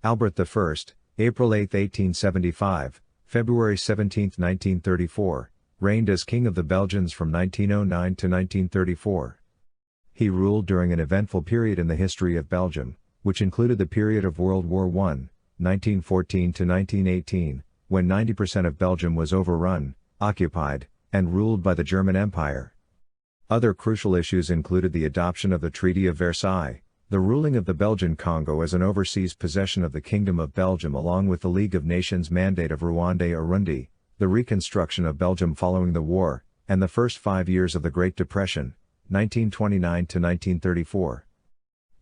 Albert I, April 8, 1875, February 17, 1934, reigned as King of the Belgians from 1909 to 1934. He ruled during an eventful period in the history of Belgium, which included the period of World War I, 1914 to 1918, when 90% of Belgium was overrun, occupied, and ruled by the German Empire. Other crucial issues included the adoption of the Treaty of Versailles, the ruling of the Belgian Congo as an overseas possession of the Kingdom of Belgium along with the League of Nations mandate of Ruanda-Urundi, the reconstruction of Belgium following the war, and the first 5 years of the Great Depression, 1929 to 1934.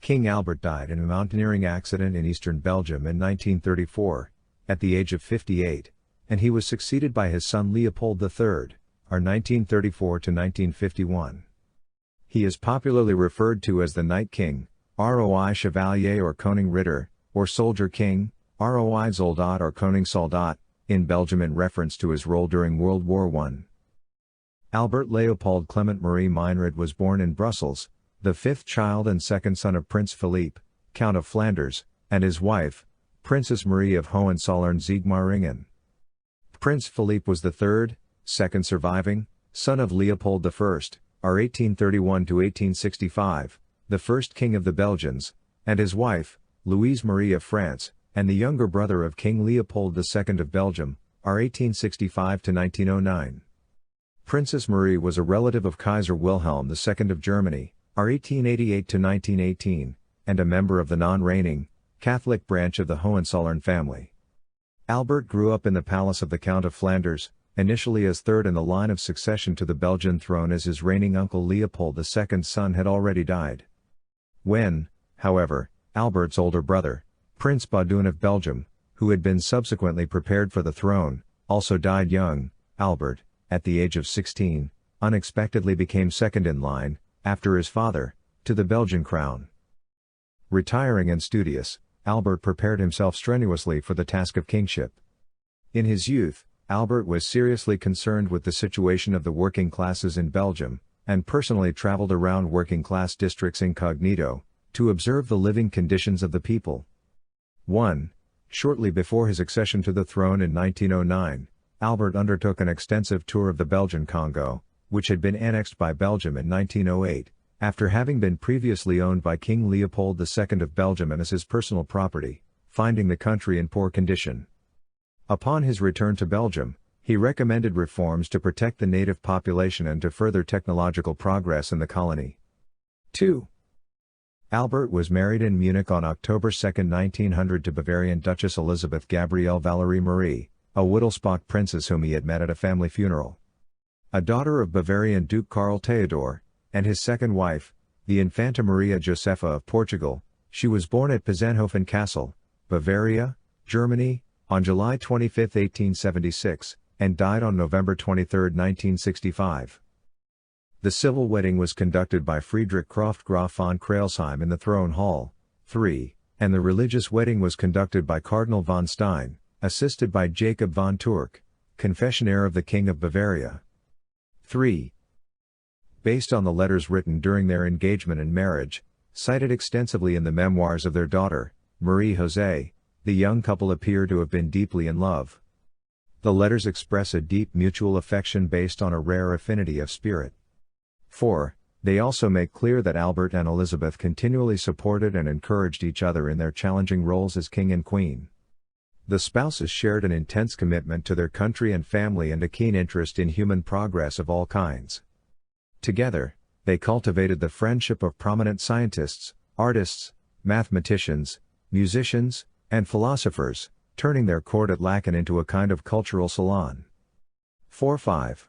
King Albert died in a mountaineering accident in eastern Belgium in 1934, at the age of 58, and he was succeeded by his son Leopold III, or 1934 to 1951. He is popularly referred to as the Night King, roi-chevalier or koning-ridder, or soldier king, roi-soldat or koning-soldaat, in Belgium in reference to his role during World War I. Albert Leopold Clement Marie Meinrad was born in Brussels, the fifth child and second son of Prince Philippe, Count of Flanders, and his wife, Princess Marie of Hohenzollern-Sigmaringen. Prince Philippe was the third, second surviving, son of Leopold I, or 1831 to 1865, the first king of the Belgians, and his wife, Louise Marie of France, and the younger brother of King Leopold II of Belgium, or 1865 to 1909. Princess Marie was a relative of Kaiser Wilhelm II of Germany, or 1888 to 1918, and a member of the non-reigning, Catholic branch of the Hohenzollern family. Albert grew up in the palace of the Count of Flanders, initially as third in the line of succession to the Belgian throne as his reigning uncle Leopold II's son had already died. When, however, Albert's older brother, Prince Baudouin of Belgium, who had been subsequently prepared for the throne, also died young, Albert, at the age of 16, unexpectedly became second in line, after his father, to the Belgian crown. Retiring and studious, Albert prepared himself strenuously for the task of kingship. In his youth, Albert was seriously concerned with the situation of the working classes in Belgium, and personally traveled around working-class districts incognito, to observe the living conditions of the people. Shortly before his accession to the throne in 1909, Albert undertook an extensive tour of the Belgian Congo, which had been annexed by Belgium in 1908, after having been previously owned by King Leopold II of Belgium and as his personal property, finding the country in poor condition. Upon his return to Belgium, he recommended reforms to protect the native population and to further technological progress in the colony. 2. Albert was married in Munich on October 2, 1900 to Bavarian Duchess Elisabeth Gabrielle Valerie Marie, a Wittelsbach princess whom he had met at a family funeral. A daughter of Bavarian Duke Karl Theodor, and his second wife, the Infanta Maria Josepha of Portugal, she was born at Pizenhofen Castle, Bavaria, Germany, on July 25, 1876, and died on November 23, 1965. The civil wedding was conducted by Friedrich Croft Graf von Crailsheim in the Throne Hall, 3, and the religious wedding was conducted by Cardinal von Stein, assisted by Jacob von Turk, confessionaire of the King of Bavaria. 3. Based on the letters written during their engagement and marriage, cited extensively in the memoirs of their daughter, Marie José, the young couple appear to have been deeply in love. The letters express a deep mutual affection based on a rare affinity of spirit. 4. They also make clear that Albert and Elizabeth continually supported and encouraged each other in their challenging roles as king and queen. The spouses shared an intense commitment to their country and family and a keen interest in human progress of all kinds. Together, they cultivated the friendship of prominent scientists, artists, mathematicians, musicians, and philosophers, turning their court at Laeken into a kind of cultural salon. 4-5.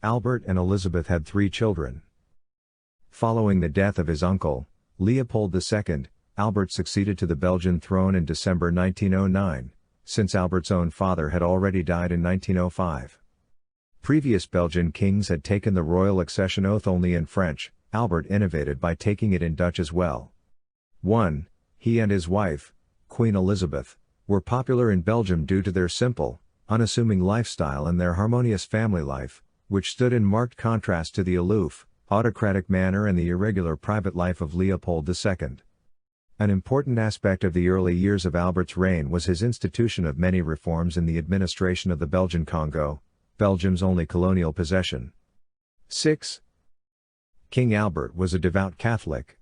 Albert and Elizabeth had 3 children. Following the death of his uncle, Leopold II, Albert succeeded to the Belgian throne in December 1909, since Albert's own father had already died in 1905. Previous Belgian kings had taken the royal accession oath only in French. Albert innovated by taking it in Dutch as well. 1. He and his wife, Queen Elizabeth, were popular in Belgium due to their simple, unassuming lifestyle and their harmonious family life, which stood in marked contrast to the aloof, autocratic manner and the irregular private life of Leopold II. An important aspect of the early years of Albert's reign was his institution of many reforms in the administration of the Belgian Congo, Belgium's only colonial possession. 6. King Albert was a devout Catholic.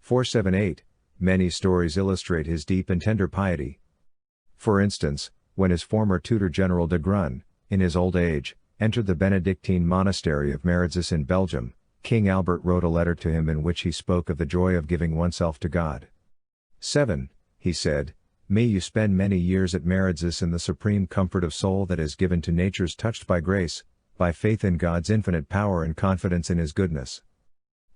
478. Many stories illustrate his deep and tender piety. For instance, when his former tutor General de Grun, in his old age, entered the Benedictine monastery of Maritzis in Belgium, King Albert wrote a letter to him in which he spoke of the joy of giving oneself to God. 7. He said, "May you spend many years at Maritzis in the supreme comfort of soul that is given to natures touched by grace, by faith in God's infinite power and confidence in His goodness."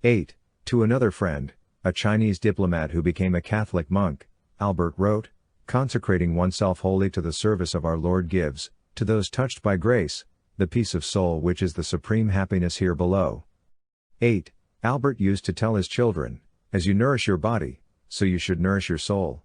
8. To another friend, a Chinese diplomat who became a Catholic monk, Albert wrote, "Consecrating oneself wholly to the service of our Lord gives, to those touched by grace, the peace of soul which is the supreme happiness here below." 8. Albert used to tell his children, "As you nourish your body, so you should nourish your soul."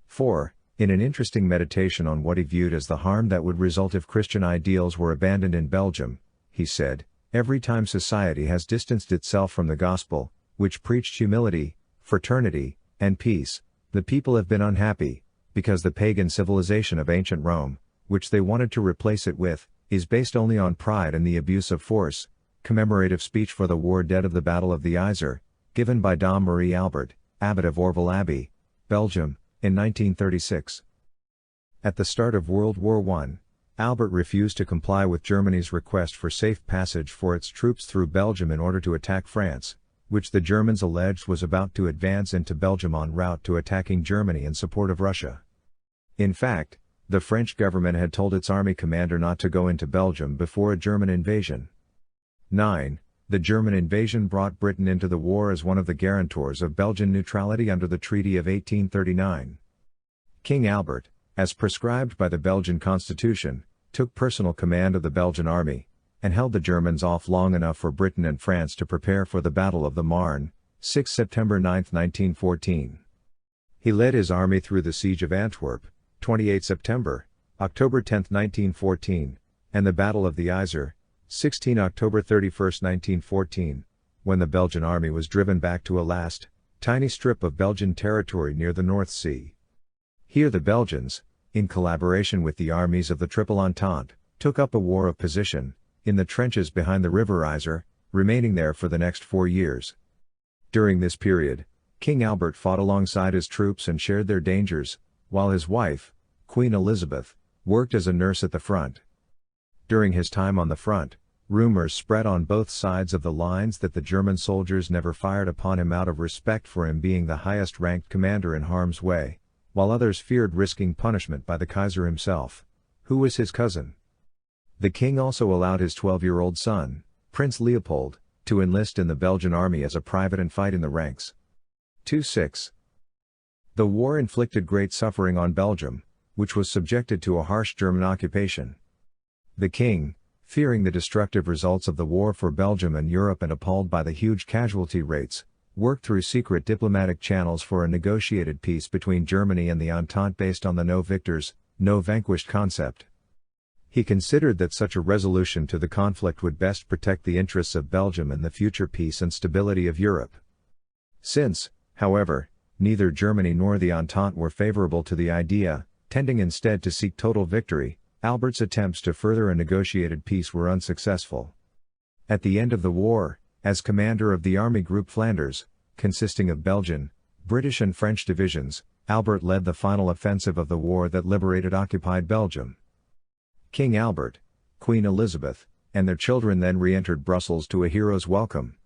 4. In an interesting meditation on what he viewed as the harm that would result if Christian ideals were abandoned in Belgium, he said, "Every time society has distanced itself from the gospel, which preached humility, fraternity, and peace, the people have been unhappy, because the pagan civilization of ancient Rome, which they wanted to replace it with, is based only on pride and the abuse of force." Commemorative speech for the war dead of the Battle of the Yser, given by Dom Marie Albert, Abbot of Orville Abbey, Belgium, in 1936. At the start of World War I, Albert refused to comply with Germany's request for safe passage for its troops through Belgium in order to attack France, which the Germans alleged was about to advance into Belgium en route to attacking Germany in support of Russia. In fact, the French government had told its army commander not to go into Belgium before a German invasion. 9. The German invasion brought Britain into the war as one of the guarantors of Belgian neutrality under the Treaty of 1839. King Albert, as prescribed by the Belgian constitution, took personal command of the Belgian army, and held the Germans off long enough for Britain and France to prepare for the Battle of the Marne, 6 September 9, 1914. He led his army through the Siege of Antwerp, 28 September, October 10, 1914, and the Battle of the Yser, 16 October 31, 1914, when the Belgian army was driven back to a last, tiny strip of Belgian territory near the North Sea. Here the Belgians, in collaboration with the armies of the Triple Entente, took up a war of position, in the trenches behind the River Yser, remaining there for the next 4 years. During this period, King Albert fought alongside his troops and shared their dangers, while his wife, Queen Elizabeth, worked as a nurse at the front. During his time on the front, rumors spread on both sides of the lines that the German soldiers never fired upon him out of respect for him being the highest-ranked commander in harm's way, while others feared risking punishment by the Kaiser himself, who was his cousin. The king also allowed his 12-year-old son, Prince Leopold, to enlist in the Belgian army as a private and fight in the ranks. 2-6. The war inflicted great suffering on Belgium, which was subjected to a harsh German occupation. The king, fearing the destructive results of the war for Belgium and Europe and appalled by the huge casualty rates, worked through secret diplomatic channels for a negotiated peace between Germany and the Entente based on the no victors, no vanquished concept. He considered that such a resolution to the conflict would best protect the interests of Belgium and the future peace and stability of Europe. Since, however, neither Germany nor the Entente were favorable to the idea, tending instead to seek total victory, Albert's attempts to further a negotiated peace were unsuccessful. At the end of the war, as commander of the Army Group Flanders, consisting of Belgian, British and French divisions, Albert led the final offensive of the war that liberated occupied Belgium. King Albert, Queen Elizabeth, and their children then re-entered Brussels to a hero's welcome.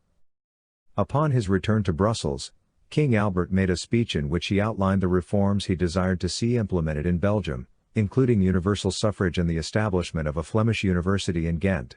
Upon his return to Brussels, King Albert made a speech in which he outlined the reforms he desired to see implemented in Belgium, including universal suffrage and the establishment of a Flemish university in Ghent.